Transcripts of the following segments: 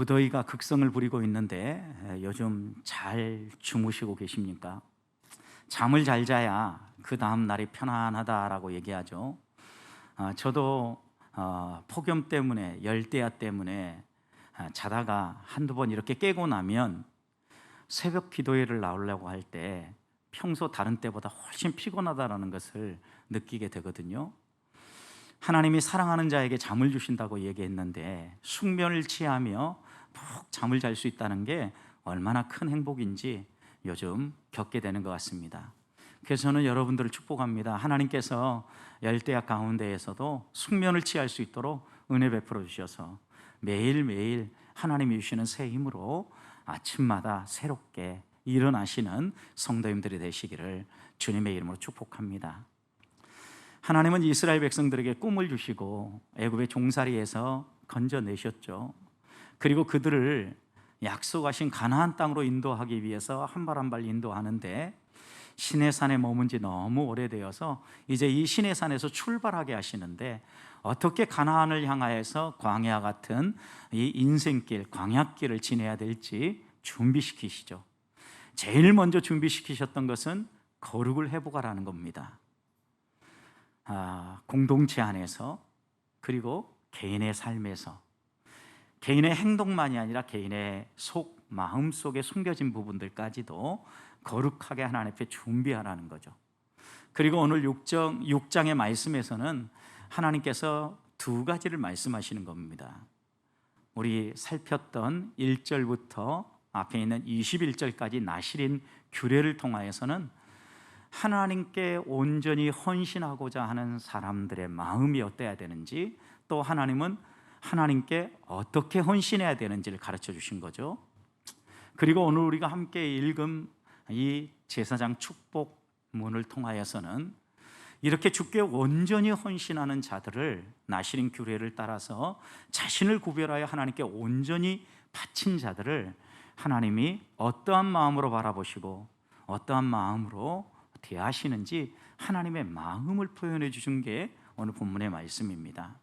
무더위가 극성을 부리고 있는데 요즘 잘 주무시고 계십니까? 잠을 잘 자야 그 다음 날이 편안하다라고 얘기하죠. 저도 폭염 때문에, 열대야 때문에 자다가 한두 번 이렇게 깨고 나면 새벽 기도회를 나오려고 할 때 평소 다른 때보다 훨씬 피곤하다라는 것을 느끼게 되거든요. 하나님이 사랑하는 자에게 잠을 주신다고 얘기했는데 숙면을 취하며 푹 잠을 잘 수 있다는 게 얼마나 큰 행복인지 요즘 겪게 되는 것 같습니다. 그래서 저는 여러분들을 축복합니다. 하나님께서 열대야 가운데에서도 숙면을 취할 수 있도록 은혜 베풀어 주셔서 매일매일 하나님이 주시는 새 힘으로 아침마다 새롭게 일어나시는 성도님들이 되시기를 주님의 이름으로 축복합니다. 하나님은 이스라엘 백성들에게 꿈을 주시고 애굽의 종살이에서 건져내셨죠. 그리고 그들을 약속하신 가나안 땅으로 인도하기 위해서 한 발 한 발 인도하는데 시내산에 머문 지 너무 오래되어서 이제 이 시내산에서 출발하게 하시는데 어떻게 가나안을 향하여서 광야 같은 이 인생길, 광야길을 지내야 될지 준비시키시죠. 제일 먼저 준비시키셨던 것은 거룩을 회복하라는 겁니다. 공동체 안에서, 그리고 개인의 삶에서, 개인의 행동만이 아니라 개인의 속, 마음 속에 숨겨진 부분들까지도 거룩하게 하나님 앞에 준비하라는 거죠. 그리고 오늘 6장의 말씀에서는 하나님께서 두 가지를 말씀하시는 겁니다. 우리 살폈던 1절부터 앞에 있는 21절까지 나실인 규례를 통하여서는 하나님께 온전히 헌신하고자 하는 사람들의 마음이 어때야 되는지, 또 하나님은 하나님께 어떻게 헌신해야 되는지를 가르쳐 주신 거죠. 그리고 오늘 우리가 함께 읽은 이 제사장 축복문을 통하여서는 이렇게 주께 온전히 헌신하는 자들을 나실인 규례를 따라서 자신을 구별하여 하나님께 온전히 바친 자들을 하나님이 어떠한 마음으로 바라보시고 어떠한 마음으로 대하시는지 하나님의 마음을 표현해 주신 게 오늘 본문의 말씀입니다.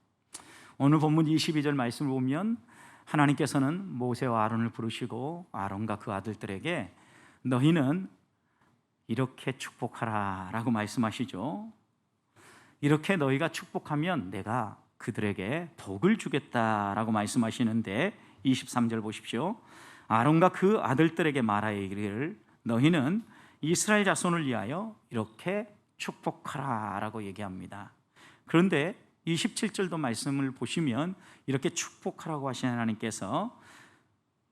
오늘 본문 22절 말씀을 보면 하나님께서는 모세와 아론을 부르시고 아론과 그 아들들에게 너희는 이렇게 축복하라 라고 말씀하시죠. 이렇게 너희가 축복하면 내가 그들에게 복을 주겠다라고 말씀하시는데 23절 보십시오. 아론과 그 아들들에게 말하여 이르기를 너희는 이스라엘 자손을 위하여 이렇게 축복하라 라고 얘기합니다. 그런데 27절도 말씀을 보시면 이렇게 축복하라고 하신 하나님께서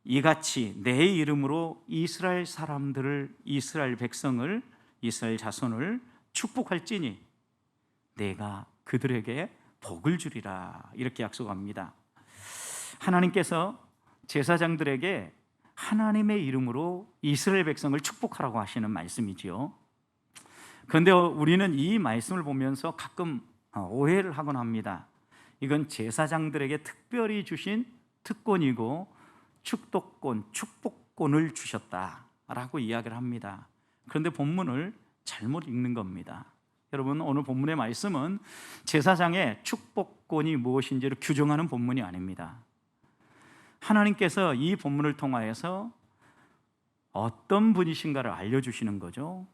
이같이 내 이름으로 이스라엘 사람들을, 이스라엘 백성을, 이스라엘 자손을 축복할지니 내가 그들에게 복을 주리라 이렇게 약속합니다. 하나님께서 제사장들에게 하나님의 이름으로 이스라엘 백성을 축복하라고 하시는 말씀이지요. 그런데 우리는 이 말씀을 보면서 가끔 오해를 하곤 합니다. 이건 제사장들에게 특별히 주신 특권이고 축복권을 주셨다라고 이야기를 합니다. 그런데 본문을 잘못 읽는 겁니다. 여러분, 오늘 본문의 말씀은 제사장의 축복권이 무엇인지를 규정하는 본문이 아닙니다. 하나님께서 이 본문을 통하여서 어떤 분이신가를 알려주시는 거죠.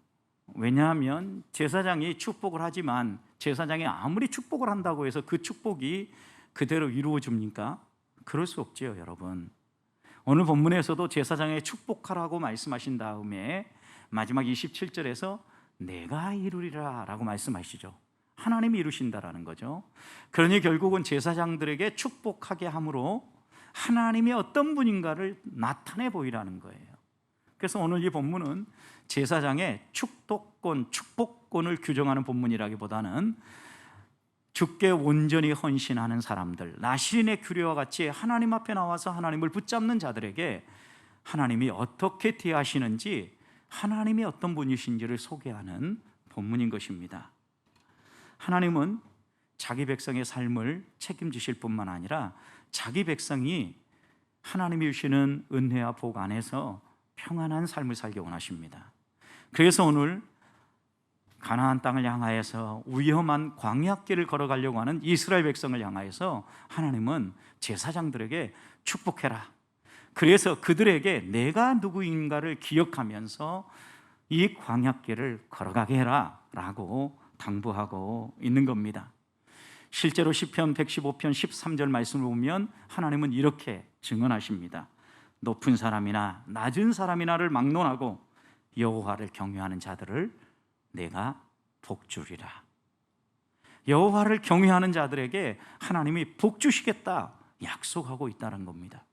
왜냐하면 제사장이 축복을 하지만 제사장이 아무리 축복을 한다고 해서 그 축복이 그대로 이루어집니까? 그럴 수 없지요, 여러분. 오늘 본문에서도 제사장의 축복하라고 말씀하신 다음에 마지막 27절에서 내가 이루리라 라고 말씀하시죠. 하나님이 이루신다라는 거죠. 그러니 결국은 제사장들에게 축복하게 함으로 하나님이 어떤 분인가를 나타내 보이라는 거예요. 그래서 오늘 이 본문은 제사장의 축복권을 규정하는 본문이라기보다는 주께 온전히 헌신하는 사람들, 나실인의 규례와 같이 하나님 앞에 나와서 하나님을 붙잡는 자들에게 하나님이 어떻게 대하시는지, 하나님이 어떤 분이신지를 소개하는 본문인 것입니다. 하나님은 자기 백성의 삶을 책임지실 뿐만 아니라 자기 백성이 하나님이 주시는 은혜와 복 안에서 평안한 삶을 살기 원하십니다. 그래서 오늘 가나안 땅을 향하여서 위험한 광야길을 걸어가려고 하는 이스라엘 백성을 향하여서 하나님은 제사장들에게 축복해라, 그래서 그들에게 내가 누구인가를 기억하면서 이 광야길을 걸어가게 해라 라고 당부하고 있는 겁니다. 실제로 시편 115편 13절 말씀을 보면 하나님은 이렇게 증언하십니다. 높은 사람이나 낮은 사람이나를 막론하고 여호와를 경외하는 자들을 내가 복주리라. 여호와를 경외하는 자들에게 하나님이 복주시겠다 약속하고 있다는 겁니다.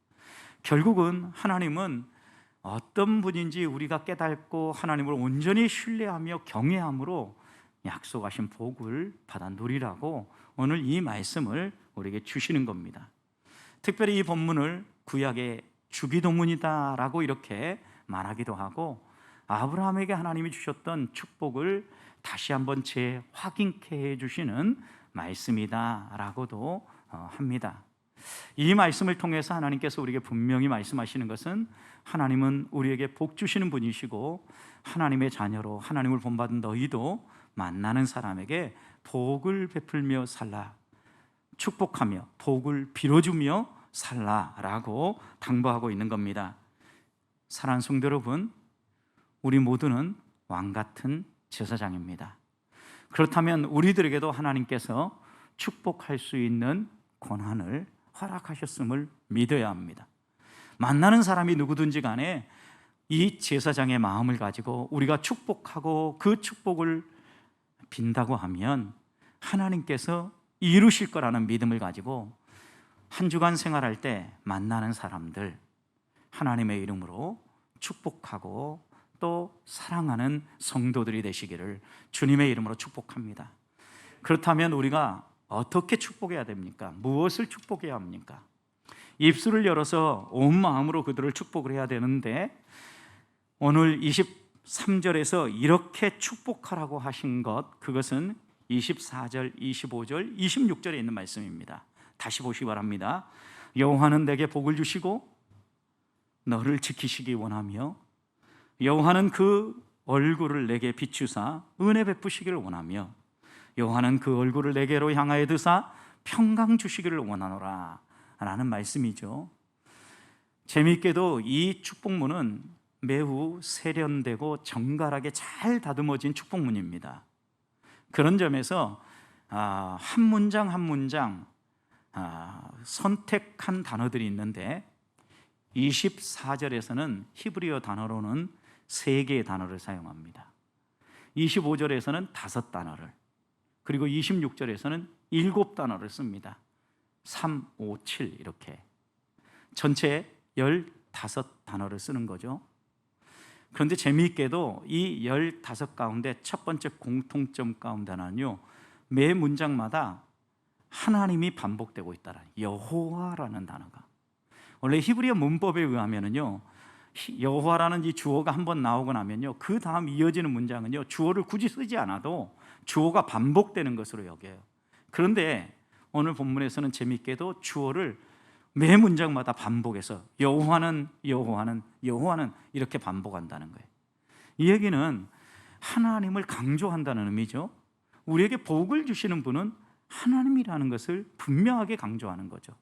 결국은 하나님은 어떤 분인지 우리가 깨닫고 하나님을 온전히 신뢰하며 경외함으로 약속하신 복을 받아 누리라고 오늘 이 말씀을 우리에게 주시는 겁니다. 특별히 이 본문을 구약의 주기도문이다라고 이렇게 말하기도 하고, 아브라함에게 하나님이 주셨던 축복을 다시 한번 재확인케 해주시는 말씀이다라고도 합니다. 이 말씀을 통해서 하나님께서 우리에게 분명히 말씀하시는 것은 하나님은 우리에게 복 주시는 분이시고, 하나님의 자녀로 하나님을 본받은 너희도 만나는 사람에게 복을 베풀며 살라, 축복하며 복을 빌어주며 살라라고 당부하고 있는 겁니다. 사랑하는 성도 여러분, 우리 모두는 왕같은 제사장입니다. 그렇다면 우리들에게도 하나님께서 축복할 수 있는 권한을 허락하셨음을 믿어야 합니다. 만나는 사람이 누구든지 간에 이 제사장의 마음을 가지고 우리가 축복하고 그 축복을 빈다고 하면 하나님께서 이루실 거라는 믿음을 가지고 한 주간 생활할 때 만나는 사람들 하나님의 이름으로 축복하고 또 사랑하는 성도들이 되시기를 주님의 이름으로 축복합니다. 그렇다면 우리가 어떻게 축복해야 됩니까? 무엇을 축복해야 합니까? 입술을 열어서 온 마음으로 그들을 축복을 해야 되는데, 오늘 23절에서 이렇게 축복하라고 하신 것, 그것은 24절, 25절, 26절에 있는 말씀입니다. 다시 보시기 바랍니다. 여호와는 내게 복을 주시고 너를 지키시기 원하며, 여호와는 그 얼굴을 내게 비추사 은혜 베푸시기를 원하며, 여호와는 그 얼굴을 내게로 향하여 드사 평강 주시기를 원하노라 라는 말씀이죠. 재미있게도 이 축복문은 매우 세련되고 정갈하게 잘 다듬어진 축복문입니다. 그런 점에서 한 문장 한 문장 선택한 단어들이 있는데, 24절에서는 히브리어 단어로는 3개의 단어를 사용합니다. 25절에서는 5단어를, 그리고 26절에서는 7단어를 씁니다. 3, 5, 7 이렇게 전체 15단어를 쓰는 거죠. 그런데 재미있게도 이 15 가운데 첫 번째 공통점 가운데는요, 매 문장마다 하나님이 반복되고 있다라, 여호와라는 단어가. 원래 히브리어 문법에 의하면은요, 여호와라는 이 주어가 한번 나오고 나면요, 그 다음 이어지는 문장은요, 주어를 굳이 쓰지 않아도 주어가 반복되는 것으로 여겨요. 그런데 오늘 본문에서는 재미있게도 주어를 매 문장마다 반복해서 여호와는 여호와는 여호와는 이렇게 반복한다는 거예요. 이 얘기는 하나님을 강조한다는 의미죠. 우리에게 복을 주시는 분은 하나님이라는 것을 분명하게 강조하는 거죠.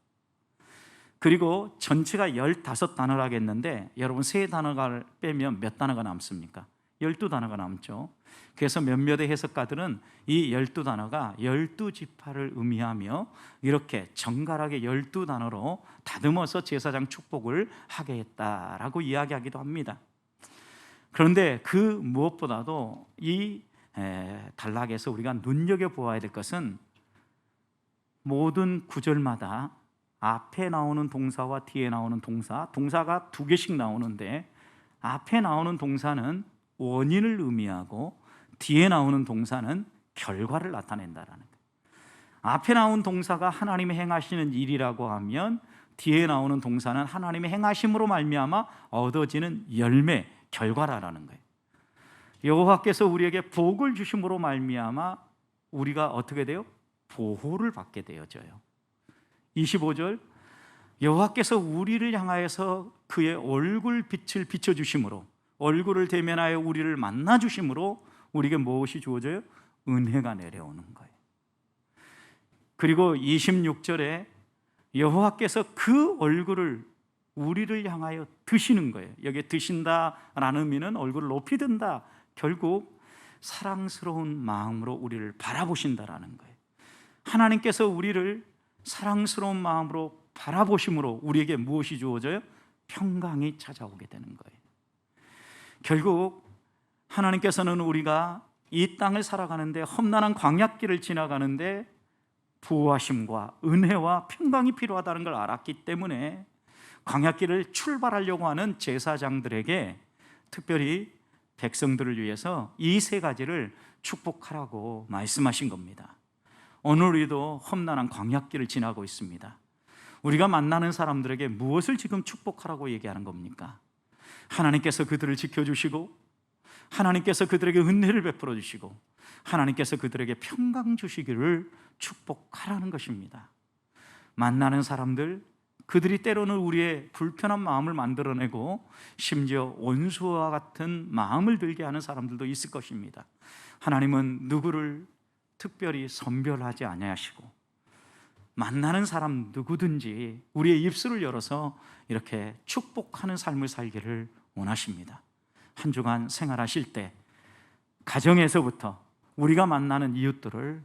그리고 전체가 15단어를 하겠는데, 여러분 3단어를 빼면 몇 단어가 남습니까? 12단어가 남죠. 그래서 몇몇의 해석가들은 이 12단어가 12지파를 의미하며 이렇게 정갈하게 12단어로 다듬어서 제사장 축복을 하게 했다라고 이야기하기도 합니다. 그런데 그 무엇보다도 이 단락에서 우리가 눈여겨보아야 될 것은, 모든 구절마다 앞에 나오는 동사와 뒤에 나오는 동사가 2개씩 나오는데, 앞에 나오는 동사는 원인을 의미하고 뒤에 나오는 동사는 결과를 나타낸다라는 거예요. 앞에 나온 동사가 하나님이 행하시는 일이라고 하면, 뒤에 나오는 동사는 하나님의 행하심으로 말미암아 얻어지는 열매, 결과라는 거예요. 여호와께서 우리에게 복을 주심으로 말미암아 우리가 어떻게 돼요? 보호를 받게 되어져요. 25절, 여호와께서 우리를 향하여서 그의 얼굴 빛을 비춰주심으로, 얼굴을 대면하여 우리를 만나주심으로 우리에게 무엇이 주어져요? 은혜가 내려오는 거예요. 그리고 26절에 여호와께서 그 얼굴을 우리를 향하여 드시는 거예요. 여기에 드신다라는 의미는 얼굴을 높이 든다, 결국 사랑스러운 마음으로 우리를 바라보신다라는 거예요. 하나님께서 우리를 사랑스러운 마음으로 바라보심으로 우리에게 무엇이 주어져요? 평강이 찾아오게 되는 거예요. 결국 하나님께서는 우리가 이 땅을 살아가는데, 험난한 광야길을 지나가는데 부하심과 은혜와 평강이 필요하다는 걸 알았기 때문에 광야길을 출발하려고 하는 제사장들에게 특별히 백성들을 위해서 이 세 가지를 축복하라고 말씀하신 겁니다. 오늘 우리도 험난한 광야길을 지나고 있습니다. 우리가 만나는 사람들에게 무엇을 지금 축복하라고 얘기하는 겁니까? 하나님께서 그들을 지켜주시고, 하나님께서 그들에게 은혜를 베풀어 주시고, 하나님께서 그들에게 평강 주시기를 축복하라는 것입니다. 만나는 사람들, 그들이 때로는 우리의 불편한 마음을 만들어내고 심지어 원수와 같은 마음을 들게 하는 사람들도 있을 것입니다. 하나님은 누구를 특별히 선별하지 아니하시고 만나는 사람 누구든지 우리의 입술을 열어서 이렇게 축복하는 삶을 살기를 원하십니다. 한 주간 생활하실 때 가정에서부터 우리가 만나는 이웃들을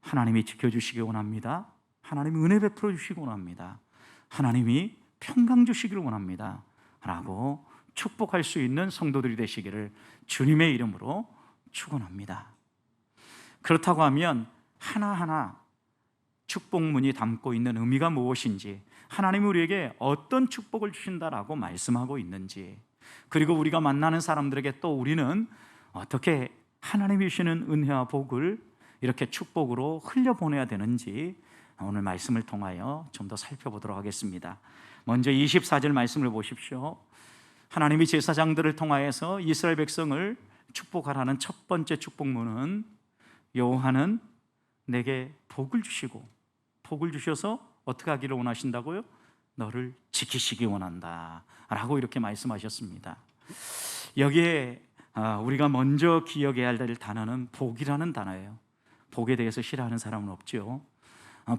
하나님이 지켜주시기 원합니다. 하나님이 은혜 베풀어 주시기 원합니다. 하나님이 평강 주시기를 원합니다 라고 축복할 수 있는 성도들이 되시기를 주님의 이름으로 축원합니다. 그렇다고 하면 하나하나 축복문이 담고 있는 의미가 무엇인지, 하나님이 우리에게 어떤 축복을 주신다라고 말씀하고 있는지, 그리고 우리가 만나는 사람들에게 또 우리는 어떻게 하나님이 주시는 은혜와 복을 이렇게 축복으로 흘려보내야 되는지 오늘 말씀을 통하여 좀 더 살펴보도록 하겠습니다. 먼저 24절 말씀을 보십시오. 하나님이 제사장들을 통하여서 이스라엘 백성을 축복하라는 첫 번째 축복문은, 여호와는 내게 복을 주시고, 복을 주셔서 어떻게 하기를 원하신다고요? 너를 지키시기 원한다 라고 이렇게 말씀하셨습니다. 여기에 우리가 먼저 기억해야 될 단어는 복이라는 단어예요. 복에 대해서 싫어하는 사람은 없죠.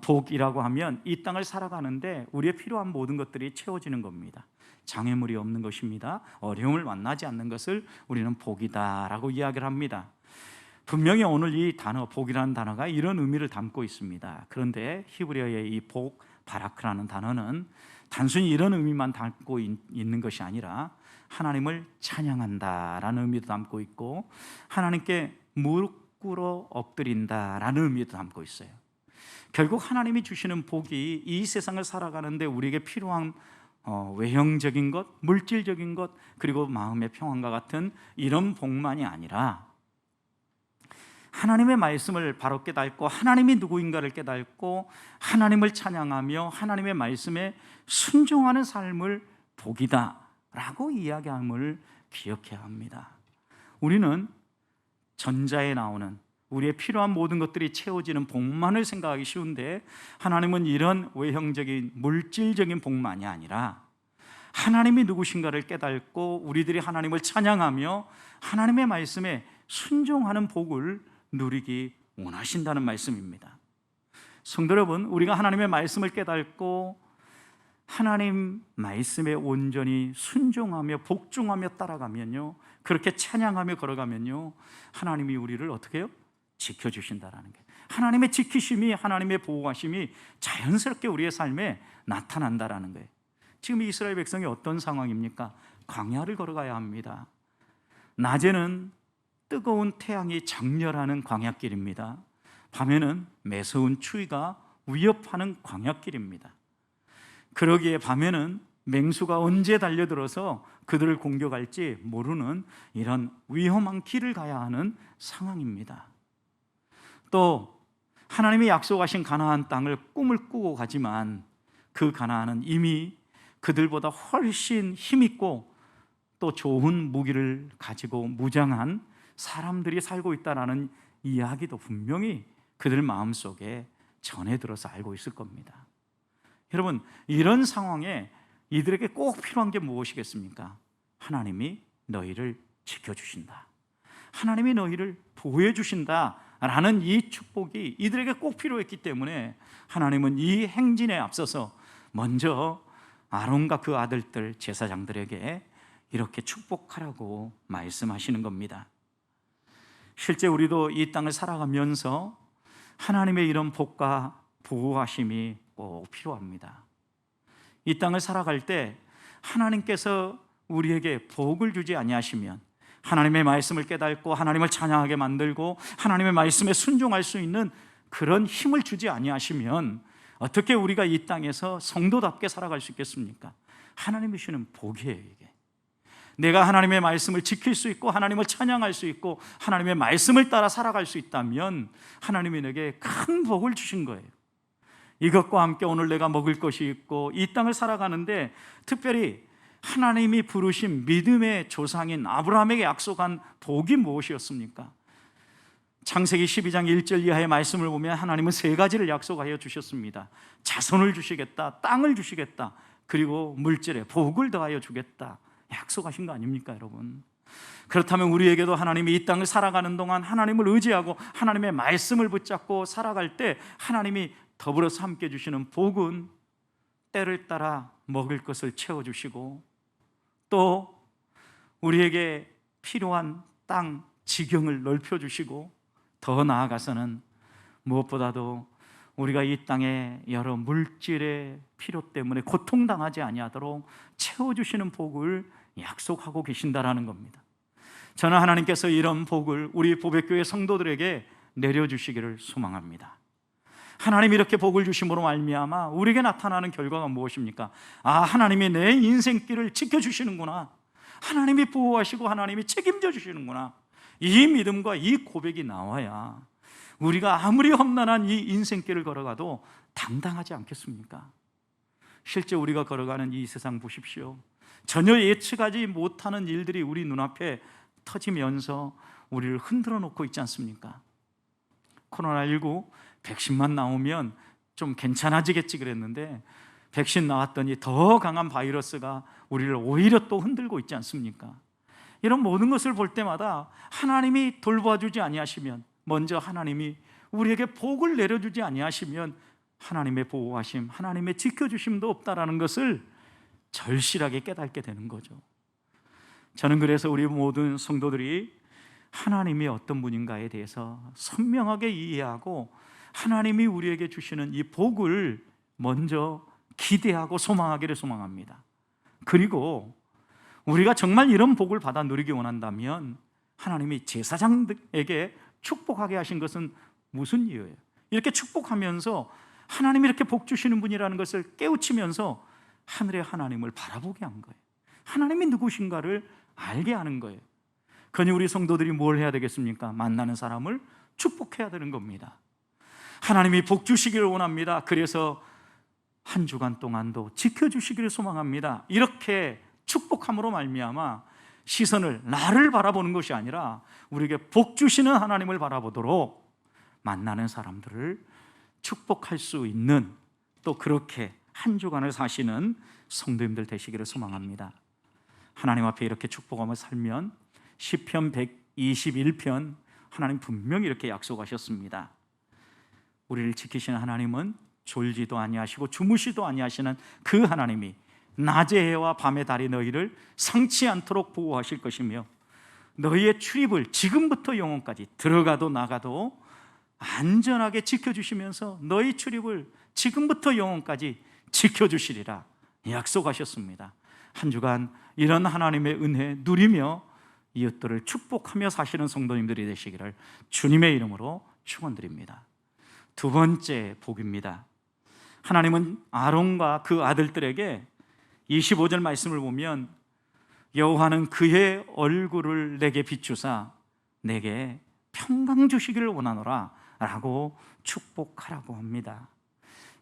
복이라고 하면 이 땅을 살아가는데 우리의 필요한 모든 것들이 채워지는 겁니다. 장애물이 없는 것입니다. 어려움을 만나지 않는 것을 우리는 복이다라고 이야기를 합니다. 분명히 오늘 이 단어, 복이라는 단어가 이런 의미를 담고 있습니다. 그런데 히브리어의 이 복, 바라크라는 단어는 단순히 이런 의미만 담고 있는 것이 아니라 하나님을 찬양한다라는 의미도 담고 있고, 하나님께 무릎 꿇어 엎드린다라는 의미도 담고 있어요. 결국 하나님이 주시는 복이 이 세상을 살아가는데 우리에게 필요한 외형적인 것, 물질적인 것, 그리고 마음의 평안과 같은 이런 복만이 아니라 하나님의 말씀을 바로 깨닫고 하나님이 누구인가를 깨닫고 하나님을 찬양하며 하나님의 말씀에 순종하는 삶을 복이다 라고 이야기함을 기억해야 합니다. 우리는 전자에 나오는 우리의 필요한 모든 것들이 채워지는 복만을 생각하기 쉬운데, 하나님은 이런 외형적인 물질적인 복만이 아니라 하나님이 누구신가를 깨닫고 우리들이 하나님을 찬양하며 하나님의 말씀에 순종하는 복을 누리기 원하신다는 말씀입니다. 성도 여러분, 우리가 하나님의 말씀을 깨닫고 하나님 말씀에 온전히 순종하며 복종하며 따라가면요, 그렇게 찬양하며 걸어가면요, 하나님이 우리를 어떻게 해요? 지켜주신다라는 게, 하나님의 지키심이, 하나님의 보호하심이 자연스럽게 우리의 삶에 나타난다라는 거예요. 지금 이스라엘 백성이 어떤 상황입니까? 광야를 걸어가야 합니다. 낮에는 뜨거운 태양이 장렬하는 광야길입니다. 밤에는 매서운 추위가 위협하는 광야길입니다. 그러기에 밤에는 맹수가 언제 달려들어서 그들을 공격할지 모르는 이런 위험한 길을 가야 하는 상황입니다. 또 하나님이 약속하신 가나안 땅을 꿈을 꾸고 가지만 그 가나안은 이미 그들보다 훨씬 힘있고 또 좋은 무기를 가지고 무장한 사람들이 살고 있다는 이야기도 분명히 그들 마음속에 전해들어서 알고 있을 겁니다. 여러분, 이런 상황에 이들에게 꼭 필요한 게 무엇이겠습니까? 하나님이 너희를 지켜주신다, 하나님이 너희를 보호해 주신다 라는 이 축복이 이들에게 꼭 필요했기 때문에 하나님은 이 행진에 앞서서 먼저 아론과 그 아들들 제사장들에게 이렇게 축복하라고 말씀하시는 겁니다. 실제 우리도 이 땅을 살아가면서 하나님의 이런 복과 보호하심이 꼭 필요합니다. 이 땅을 살아갈 때 하나님께서 우리에게 복을 주지 아니하시면, 하나님의 말씀을 깨닫고 하나님을 찬양하게 만들고 하나님의 말씀에 순종할 수 있는 그런 힘을 주지 아니하시면 어떻게 우리가 이 땅에서 성도답게 살아갈 수 있겠습니까? 하나님이 주시는 복이에요. 이게 내가 하나님의 말씀을 지킬 수 있고 하나님을 찬양할 수 있고 하나님의 말씀을 따라 살아갈 수 있다면 하나님이 내게 큰 복을 주신 거예요. 이것과 함께 오늘 내가 먹을 것이 있고 이 땅을 살아가는데 특별히 하나님이 부르신 믿음의 조상인 아브라함에게 약속한 복이 무엇이었습니까? 창세기 12장 1절 이하의 말씀을 보면 하나님은 세 가지를 약속하여 주셨습니다. 자손을 주시겠다, 땅을 주시겠다, 그리고 물질에 복을 더하여 주겠다 약속하신 거 아닙니까, 여러분? 그렇다면 우리에게도 하나님이 이 땅을 살아가는 동안 하나님을 의지하고 하나님의 말씀을 붙잡고 살아갈 때 하나님이 더불어서 함께 주시는 복은 때를 따라 먹을 것을 채워주시고 또 우리에게 필요한 땅, 지경을 넓혀주시고 더 나아가서는 무엇보다도 우리가 이 땅의 여러 물질의 필요 때문에 고통당하지 아니하도록 채워주시는 복을 약속하고 계신다라는 겁니다. 저는 하나님께서 이런 복을 우리 보배교회 성도들에게 내려주시기를 소망합니다. 하나님이 이렇게 복을 주심으로 말미암아 우리에게 나타나는 결과가 무엇입니까? 아, 하나님이 내 인생길을 지켜주시는구나, 하나님이 보호하시고 하나님이 책임져 주시는구나, 이 믿음과 이 고백이 나와야 우리가 아무리 험난한 이 인생길을 걸어가도 당당하지 않겠습니까? 실제 우리가 걸어가는 이 세상 보십시오. 전혀 예측하지 못하는 일들이 우리 눈앞에 터지면서 우리를 흔들어 놓고 있지 않습니까? 코로나19 백신만 나오면 좀 괜찮아지겠지 그랬는데 백신 나왔더니 더 강한 바이러스가 우리를 오히려 또 흔들고 있지 않습니까? 이런 모든 것을 볼 때마다 하나님이 돌봐주지 아니하시면, 먼저 하나님이 우리에게 복을 내려주지 아니하시면 하나님의 보호하심, 하나님의 지켜주심도 없다라는 것을 절실하게 깨닫게 되는 거죠. 저는 그래서 우리 모든 성도들이 하나님이 어떤 분인가에 대해서 선명하게 이해하고 하나님이 우리에게 주시는 이 복을 먼저 기대하고 소망하기를 소망합니다. 그리고 우리가 정말 이런 복을 받아 누리기 원한다면 하나님이 제사장에게 축복하게 하신 것은 무슨 이유예요? 이렇게 축복하면서 하나님이 이렇게 복 주시는 분이라는 것을 깨우치면서 하늘의 하나님을 바라보게 한 거예요. 하나님이 누구신가를 알게 하는 거예요. 그러니 우리 성도들이 뭘 해야 되겠습니까? 만나는 사람을 축복해야 되는 겁니다. 하나님이 복 주시기를 원합니다. 그래서 한 주간 동안도 지켜주시기를 소망합니다. 이렇게 축복함으로 말미암아 시선을 나를 바라보는 것이 아니라 우리에게 복 주시는 하나님을 바라보도록 만나는 사람들을 축복할 수 있는, 또 그렇게 한 주간을 사시는 성도님들 되시기를 소망합니다. 하나님 앞에 이렇게 축복하며 살면 시편 121편 하나님 분명히 이렇게 약속하셨습니다. 우리를 지키시는 하나님은 졸지도 아니하시고 주무시도 아니하시는 그 하나님이 낮의 해와 밤의 달이 너희를 상치 않도록 보호하실 것이며 너희의 출입을 지금부터 영원까지 들어가도 나가도 안전하게 지켜주시면서 너희 출입을 지금부터 영원까지 지켜주시리라 약속하셨습니다. 한 주간 이런 하나님의 은혜 누리며 이웃들을 축복하며 사시는 성도님들이 되시기를 주님의 이름으로 축원드립니다. 두 번째 복입니다. 하나님은 아론과 그 아들들에게 25절 말씀을 보면 여호와는 그의 얼굴을 내게 비추사 내게 평강 주시기를 원하노라 라고 축복하라고 합니다.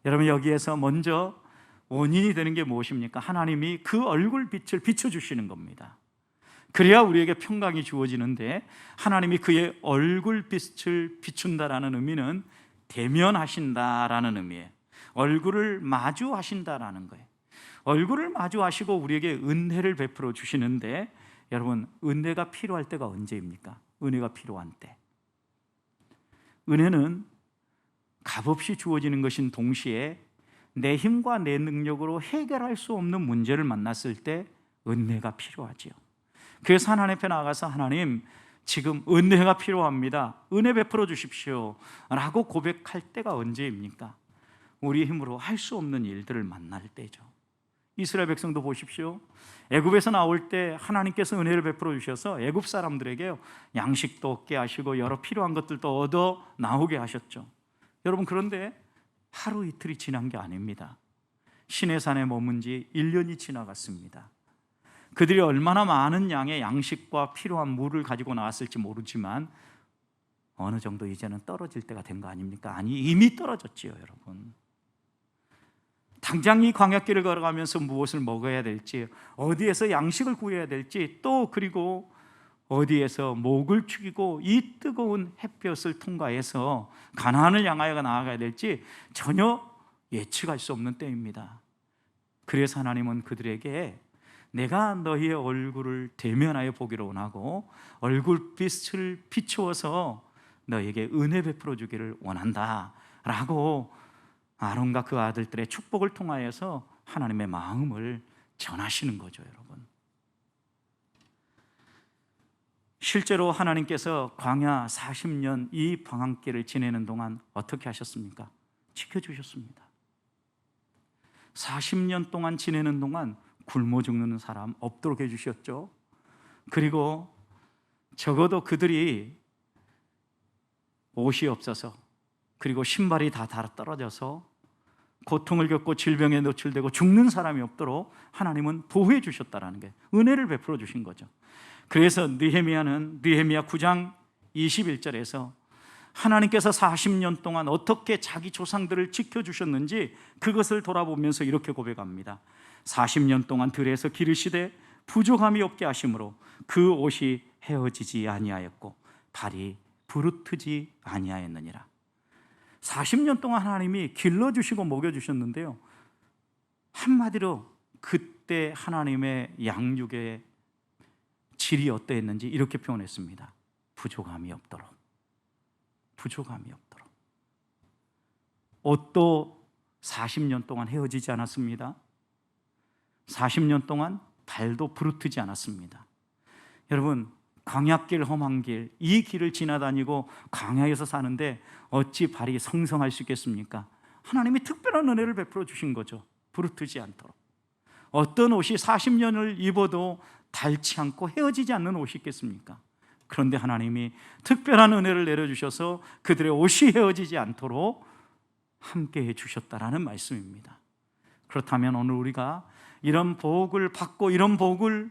여러분, 여기에서 먼저 원인이 되는 게 무엇입니까? 하나님이 그 얼굴빛을 비춰주시는 겁니다. 그래야 우리에게 평강이 주어지는데, 하나님이 그의 얼굴빛을 비춘다라는 의미는 대면하신다라는 의미예요. 얼굴을 마주하신다라는 거예요. 얼굴을 마주하시고 우리에게 은혜를 베풀어 주시는데, 여러분, 은혜가 필요할 때가 언제입니까? 은혜가 필요한 때. 은혜는 값없이 주어지는 것인 동시에 내 힘과 내 능력으로 해결할 수 없는 문제를 만났을 때 은혜가 필요하지요. 그래서 하나님 앞에 나가서 하나님, 지금 은혜가 필요합니다. 은혜 베풀어 주십시오 라고 고백할 때가 언제입니까? 우리 힘으로 할 수 없는 일들을 만날 때죠. 이스라엘 백성도 보십시오. 애굽에서 나올 때 하나님께서 은혜를 베풀어 주셔서 애굽 사람들에게 양식도 얻게 하시고 여러 필요한 것들도 얻어 나오게 하셨죠. 여러분, 그런데 하루 이틀이 지난 게 아닙니다. 시내산에 머문 지 1년이 지나갔습니다. 그들이 얼마나 많은 양의 양식과 필요한 물을 가지고 나왔을지 모르지만 어느 정도 이제는 떨어질 때가 된 거 아닙니까? 아니, 이미 떨어졌지요, 여러분. 당장 이 광야길을 걸어가면서 무엇을 먹어야 될지, 어디에서 양식을 구해야 될지, 또 그리고 어디에서 목을 축이고 이 뜨거운 햇볕을 통과해서 가나안을 향하여 나아가야 될지 전혀 예측할 수 없는 때입니다. 그래서 하나님은 그들에게 내가 너희의 얼굴을 대면하여 보기를 원하고 얼굴빛을 비추어서 너에게 은혜 베풀어 주기를 원한다 라고 아론과 그 아들들의 축복을 통하여서 하나님의 마음을 전하시는 거죠, 여러분. 실제로 하나님께서 광야 40년 이 방황길을 지내는 동안 어떻게 하셨습니까? 지켜주셨습니다. 40년 동안 지내는 동안 굶어 죽는 사람 없도록 해주셨죠. 그리고 적어도 그들이 옷이 없어서, 그리고 신발이 다 떨어져서 고통을 겪고 질병에 노출되고 죽는 사람이 없도록 하나님은 보호해 주셨다라는 게 은혜를 베풀어 주신 거죠. 그래서 느헤미야는 느헤미야 9장 21절에서 하나님께서 40년 동안 어떻게 자기 조상들을 지켜주셨는지 그것을 돌아보면서 이렇게 고백합니다. 40년 동안 들에서 기르시되 부족함이 없게 하심으로 그 옷이 헤어지지 아니하였고 발이 부르트지 아니하였느니라. 40년 동안 하나님이 길러주시고 먹여주셨는데요, 한마디로 그때 하나님의 양육의 질이 어떠했는지 이렇게 표현했습니다. 부족함이 없도록. 부족함이 없도록. 옷도 40년 동안 헤어지지 않았습니다. 40년 동안 발도 부르트지 않았습니다. 여러분, 광야길, 험한 길, 이 길을 지나다니고 광야에서 사는데 어찌 발이 성성할 수 있겠습니까? 하나님이 특별한 은혜를 베풀어 주신 거죠. 부르트지 않도록. 어떤 옷이 40년을 입어도 닳지 않고 헤어지지 않는 옷이 있겠습니까? 그런데 하나님이 특별한 은혜를 내려주셔서 그들의 옷이 헤어지지 않도록 함께 해주셨다라는 말씀입니다. 그렇다면 오늘 우리가 이런 복을 받고 이런 복을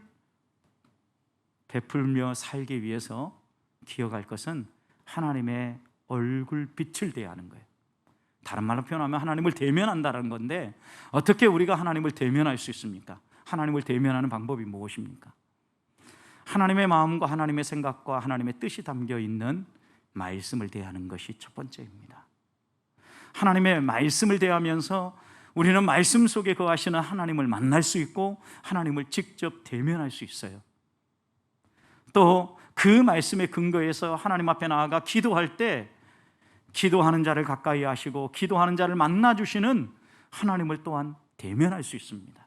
베풀며 살기 위해서 기억할 것은 하나님의 얼굴빛을 대하는 거예요. 다른 말로 표현하면 하나님을 대면한다는 건데, 어떻게 우리가 하나님을 대면할 수 있습니까? 하나님을 대면하는 방법이 무엇입니까? 하나님의 마음과 하나님의 생각과 하나님의 뜻이 담겨 있는 말씀을 대하는 것이 첫 번째입니다. 하나님의 말씀을 대하면서 우리는 말씀 속에 거하시는 하나님을 만날 수 있고 하나님을 직접 대면할 수 있어요. 또 그 말씀에 근거해서 하나님 앞에 나아가 기도할 때 기도하는 자를 가까이 하시고 기도하는 자를 만나주시는 하나님을 또한 대면할 수 있습니다.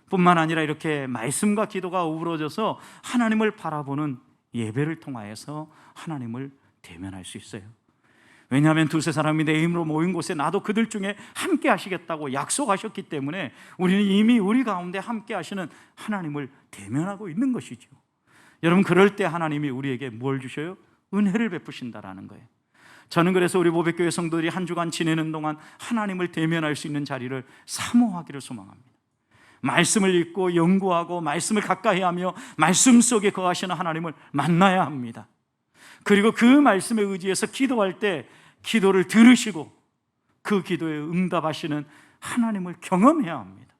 뿐만 아니라 이렇게 말씀과 기도가 어우러져서 하나님을 바라보는 예배를 통하여서 하나님을 대면할 수 있어요. 왜냐하면 두세 사람이 내 이름으로 모인 곳에 나도 그들 중에 함께 하시겠다고 약속하셨기 때문에 우리는 이미 우리 가운데 함께 하시는 하나님을 대면하고 있는 것이죠. 여러분, 그럴 때 하나님이 우리에게 뭘 주셔요? 은혜를 베푸신다라는 거예요. 저는 그래서 우리 모백교회 성도들이 한 주간 지내는 동안 하나님을 대면할 수 있는 자리를 사모하기를 소망합니다. 말씀을 읽고 연구하고 말씀을 가까이 하며 말씀 속에 거하시는 하나님을 만나야 합니다. 그리고 그 말씀에 의지해서 기도할 때 기도를 들으시고 그 기도에 응답하시는 하나님을 경험해야 합니다.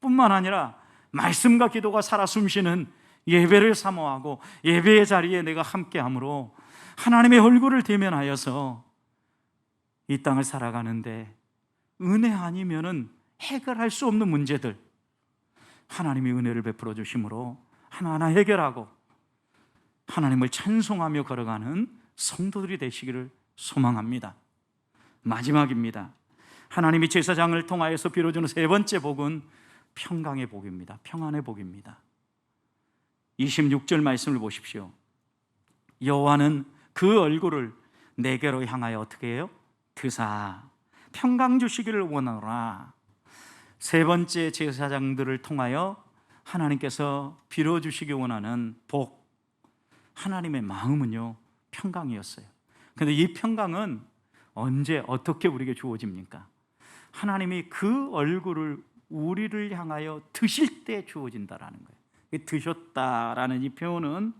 뿐만 아니라 말씀과 기도가 살아 숨쉬는 예배를 사모하고 예배의 자리에 내가 함께함으로 하나님의 얼굴을 대면하여서 이 땅을 살아가는데 은혜 아니면은 해결할 수 없는 문제들, 하나님이 은혜를 베풀어 주심으로 하나하나 해결하고 하나님을 찬송하며 걸어가는 성도들이 되시기를 소망합니다. 마지막입니다. 하나님이 제사장을 통하여서 빌어주는 세 번째 복은 평강의 복입니다. 평안의 복입니다. 26절 말씀을 보십시오. 여호와는 그 얼굴을 내게로 향하여 어떻게 해요? 드사 평강 주시기를 원하노라. 세 번째 제사장들을 통하여 하나님께서 빌어주시기 원하는 복, 하나님의 마음은요 평강이었어요. 그런데 이 평강은 언제 어떻게 우리에게 주어집니까? 하나님이 그 얼굴을 우리를 향하여 드실 때 주어진다라는 거예요. 드셨다라는 이 표현은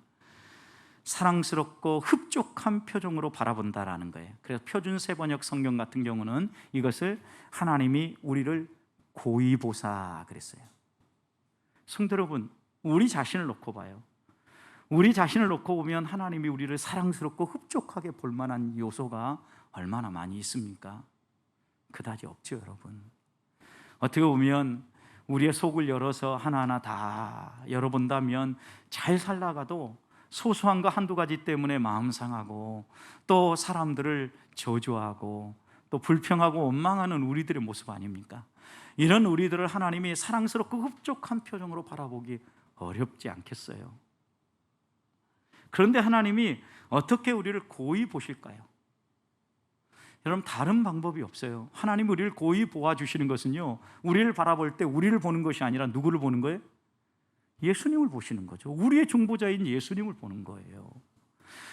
사랑스럽고 흡족한 표정으로 바라본다라는 거예요. 그래서 표준 세번역 성경 같은 경우는 이것을 하나님이 우리를 고이 보사 그랬어요. 성도 여러분, 우리 자신을 놓고 봐요. 우리 자신을 놓고 보면 하나님이 우리를 사랑스럽고 흡족하게 볼 만한 요소가 얼마나 많이 있습니까? 그다지 없죠, 여러분. 어떻게 보면 우리의 속을 열어서 하나하나 다 열어본다면 잘 살다가도 소소한 거 한두 가지 때문에 마음 상하고 또 사람들을 저주하고 또 불평하고 원망하는 우리들의 모습 아닙니까? 이런 우리들을 하나님이 사랑스럽고 흡족한 표정으로 바라보기 어렵지 않겠어요? 그런데 하나님이 어떻게 우리를 고이 보실까요? 여러분, 다른 방법이 없어요. 하나님 우리를 고이 보아주시는 것은요, 우리를 바라볼 때 우리를 보는 것이 아니라 누구를 보는 거예요? 예수님을 보시는 거죠. 우리의 중보자인 예수님을 보는 거예요.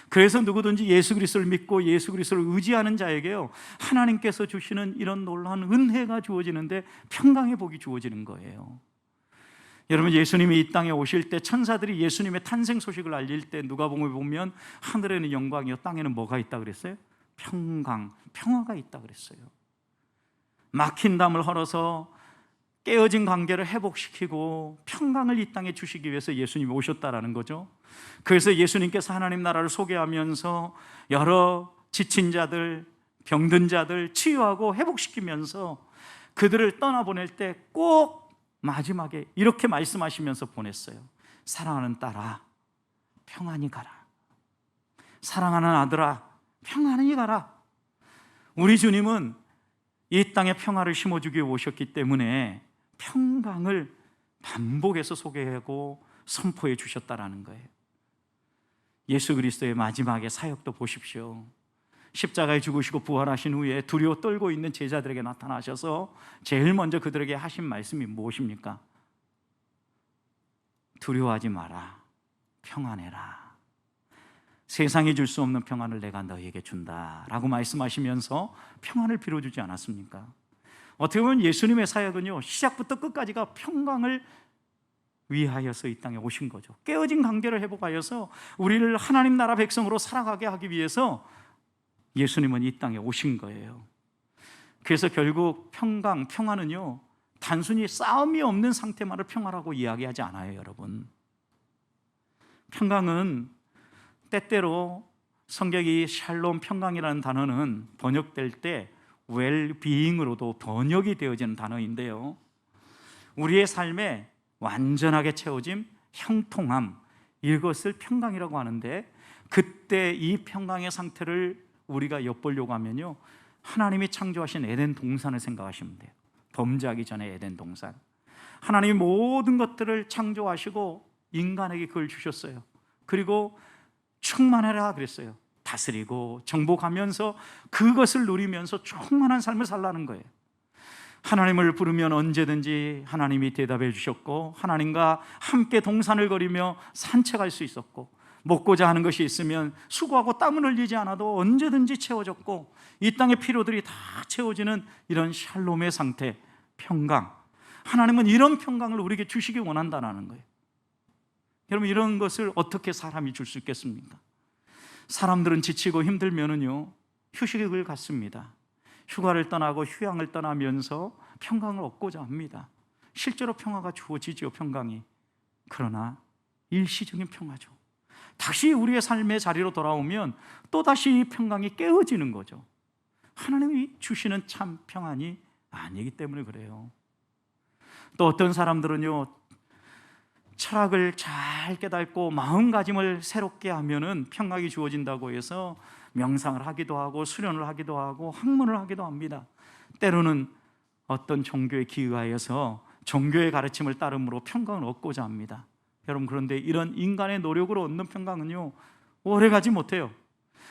그래서 누구든지 예수 그리스도를 믿고 예수 그리스도를 의지하는 자에게요, 하나님께서 주시는 이런 놀라운 은혜가 주어지는데 평강의 복이 주어지는 거예요. 여러분, 예수님이 이 땅에 오실 때 천사들이 예수님의 탄생 소식을 알릴 때 누가복음에 보면 하늘에는 영광이요 땅에는 뭐가 있다 그랬어요? 평강, 평화가 있다 그랬어요. 막힌 담을 헐어서 깨어진 관계를 회복시키고 평강을 이 땅에 주시기 위해서 예수님이 오셨다라는 거죠. 그래서 예수님께서 하나님 나라를 소개하면서 여러 지친 자들, 병든 자들 치유하고 회복시키면서 그들을 떠나보낼 때 꼭 마지막에 이렇게 말씀하시면서 보냈어요. 사랑하는 딸아, 평안히 가라. 사랑하는 아들아, 평안히 가라. 우리 주님은 이 땅에 평화를 심어주기 위해 오셨기 때문에 평강을 반복해서 소개하고 선포해 주셨다라는 거예요. 예수 그리스도의 마지막의 사역도 보십시오. 십자가에 죽으시고 부활하신 후에 두려워 떨고 있는 제자들에게 나타나셔서 제일 먼저 그들에게 하신 말씀이 무엇입니까? 두려워하지 마라, 평안해라. 세상이 줄 수 없는 평안을 내가 너희에게 준다라고 말씀하시면서 평안을 빌어주지 않았습니까? 어떻게 보면 예수님의 사역은요, 시작부터 끝까지가 평강을 위하여서 이 땅에 오신 거죠. 깨어진 관계를 회복하여서 우리를 하나님 나라 백성으로 살아가게 하기 위해서 예수님은 이 땅에 오신 거예요. 그래서 결국 평강, 평안은요, 단순히 싸움이 없는 상태만을 평화라고 이야기하지 않아요, 여러분. 평강은 때때로 성경이 샬롬, 평강이라는 단어는 번역될 때 웰비잉으로도 번역이 되어지는 단어인데요, 우리의 삶에 완전하게 채워짐, 형통함, 이것을 평강이라고 하는데, 그때 이 평강의 상태를 우리가 엿보려고 하면요, 하나님이 창조하신 에덴 동산을 생각하시면 돼요. 범죄하기 전에 에덴 동산, 하나님이 모든 것들을 창조하시고 인간에게 그걸 주셨어요. 그리고 충만해라 그랬어요. 다스리고 정복하면서 그것을 누리면서 충만한 삶을 살라는 거예요. 하나님을 부르면 언제든지 하나님이 대답해 주셨고, 하나님과 함께 동산을 거리며 산책할 수 있었고, 먹고자 하는 것이 있으면 수고하고 땀을 흘리지 않아도 언제든지 채워졌고, 이 땅의 필요들이 다 채워지는 이런 샬롬의 상태, 평강. 하나님은 이런 평강을 우리에게 주시기 원한다는 거예요. 여러분, 이런 것을 어떻게 사람이 줄 수 있겠습니까? 사람들은 지치고 힘들면은요, 휴식을 갖습니다. 휴가를 떠나고 휴양을 떠나면서 평강을 얻고자 합니다. 실제로 평화가 주어지죠, 평강이. 그러나 일시적인 평화죠. 다시 우리의 삶의 자리로 돌아오면 또다시 평강이 깨어지는 거죠. 하나님이 주시는 참 평안이 아니기 때문에 그래요. 또 어떤 사람들은요, 철학을 잘 깨닫고 마음가짐을 새롭게 하면은 평강이 주어진다고 해서 명상을 하기도 하고 수련을 하기도 하고 학문을 하기도 합니다. 때로는 어떤 종교에 기의하여서 종교의 가르침을 따름으로 평강을 얻고자 합니다. 여러분, 그런데 이런 인간의 노력으로 얻는 평강은요, 오래가지 못해요.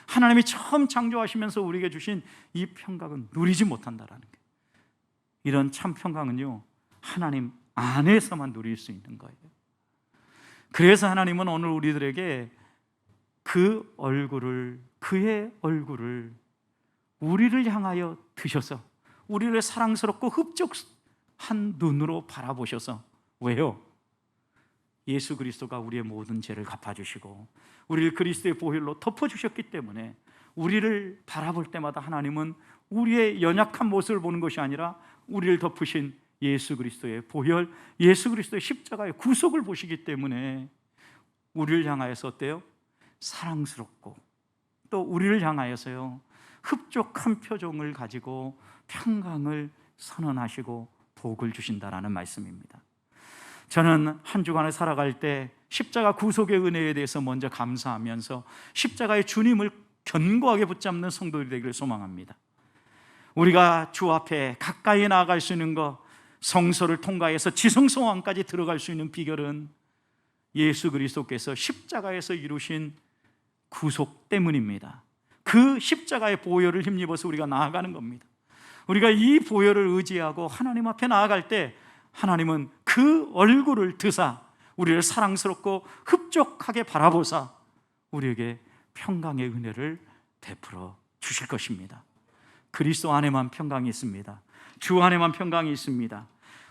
하나님이 처음 창조하시면서 우리에게 주신 이 평강은 누리지 못한다라는 거예요. 이런 참 평강은요, 하나님 안에서만 누릴 수 있는 거예요. 그래서 하나님은 오늘 우리들에게 그 얼굴을, 그의 얼굴을 우리를 향하여 드셔서 우리를 사랑스럽고 흡족한 눈으로 바라보셔서, 왜요? 예수 그리스도가 우리의 모든 죄를 갚아주시고 우리를 그리스도의 보혈로 덮어주셨기 때문에 우리를 바라볼 때마다 하나님은 우리의 연약한 모습을 보는 것이 아니라 우리를 덮으신 예수 그리스도의 보혈, 예수 그리스도의 십자가의 구속을 보시기 때문에 우리를 향하여서 어때요? 사랑스럽고 또 우리를 향하여서요, 흡족한 표정을 가지고 평강을 선언하시고 복을 주신다라는 말씀입니다. 저는 한 주간을 살아갈 때 십자가 구속의 은혜에 대해서 먼저 감사하면서 십자가의 주님을 견고하게 붙잡는 성도들이 되기를 소망합니다. 우리가 주 앞에 가까이 나아갈 수 있는 것, 성소를 통과해서 지성소원까지 들어갈 수 있는 비결은 예수 그리스도께서 십자가에서 이루신 구속 때문입니다. 그 십자가의 보혈을 힘입어서 우리가 나아가는 겁니다. 우리가 이 보혈을 의지하고 하나님 앞에 나아갈 때 하나님은 그 얼굴을 드사 우리를 사랑스럽고 흡족하게 바라보사 우리에게 평강의 은혜를 베풀어 주실 것입니다. 그리스도 안에만 평강이 있습니다. 주 안에만 평강이 있습니다.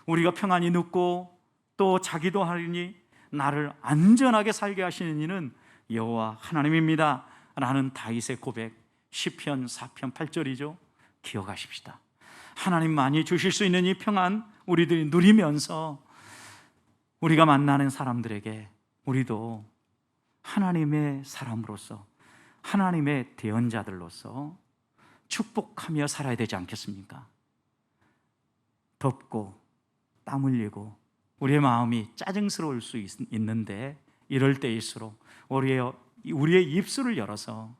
우리가 평안히 눕고 또 자기도 하리니 나를 안전하게 살게 하시는 이는 여호와 하나님입니다 라는 다윗의 고백, 시편 4편 8절이죠. 기억하십시다. 하나님만이 주실 수 있는 이 평안 우리들이 누리면서 우리가 만나는 사람들에게 우리도 하나님의 사람으로서, 하나님의 대언자들로서 축복하며 살아야 되지 않겠습니까? 덥고 땀 흘리고 우리의 마음이 짜증스러울 수 있는데 이럴 때일수록 우리의 입술을 열어서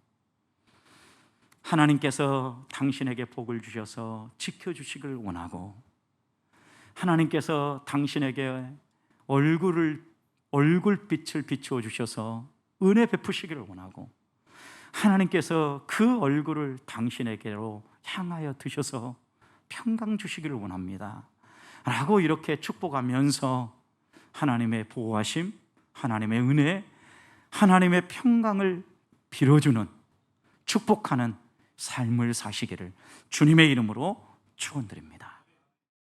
하나님께서 당신에게 복을 주셔서 지켜주시길 원하고, 하나님께서 당신에게 얼굴빛을 비추어 주셔서 은혜 베푸시기를 원하고, 하나님께서 그 얼굴을 당신에게로 향하여 드셔서 평강 주시기를 원합니다 라고 이렇게 축복하면서 하나님의 보호하심, 하나님의 은혜, 하나님의 평강을 빌어주는, 축복하는 삶을 사시기를 주님의 이름으로 축원드립니다.